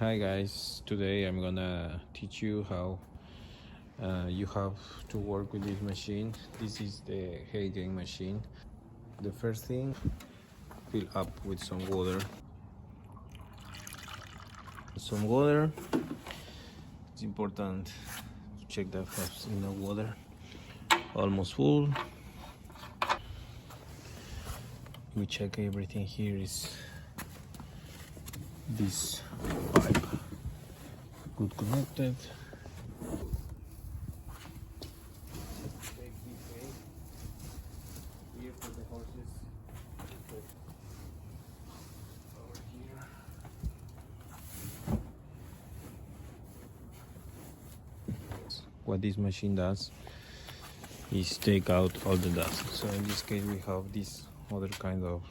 Hi guys, today I'm gonna teach you how you have to work with this machine. This is the HAYGAIN machine. The first thing, fill up with some water. It's important to check that has enough water. Almost full. We check everything here is this pipe good connected. Here for the horses. Over here. What this machine does is take out all the dust. So in this case we have this other kind of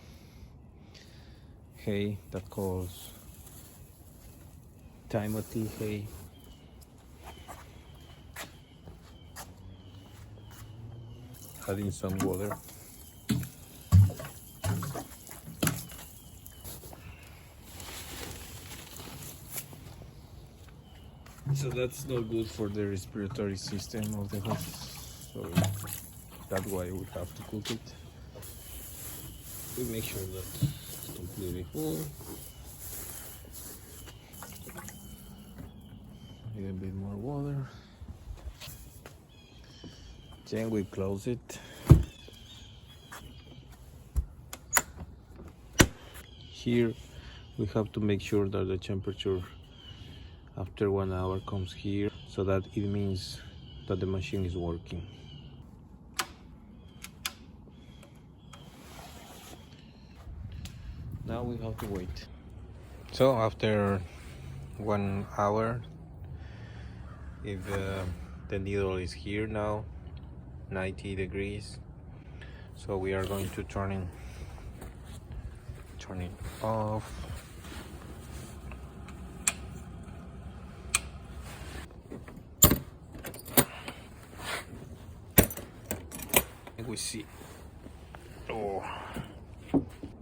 hay that calls Timothy hay. Adding some water. So that's not good for the respiratory system of the horse. So that's why we have to cook it. We make sure that it's completely full. A little bit more water. Then we close it. Here we have to make sure that the temperature after 1 hour comes here, so that it means that the machine is working. Now we have to wait. So after 1 hour, if the needle is here now, 90 degrees, so we are going to turn it off. And we see, oh,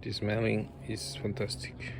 the smelling is fantastic.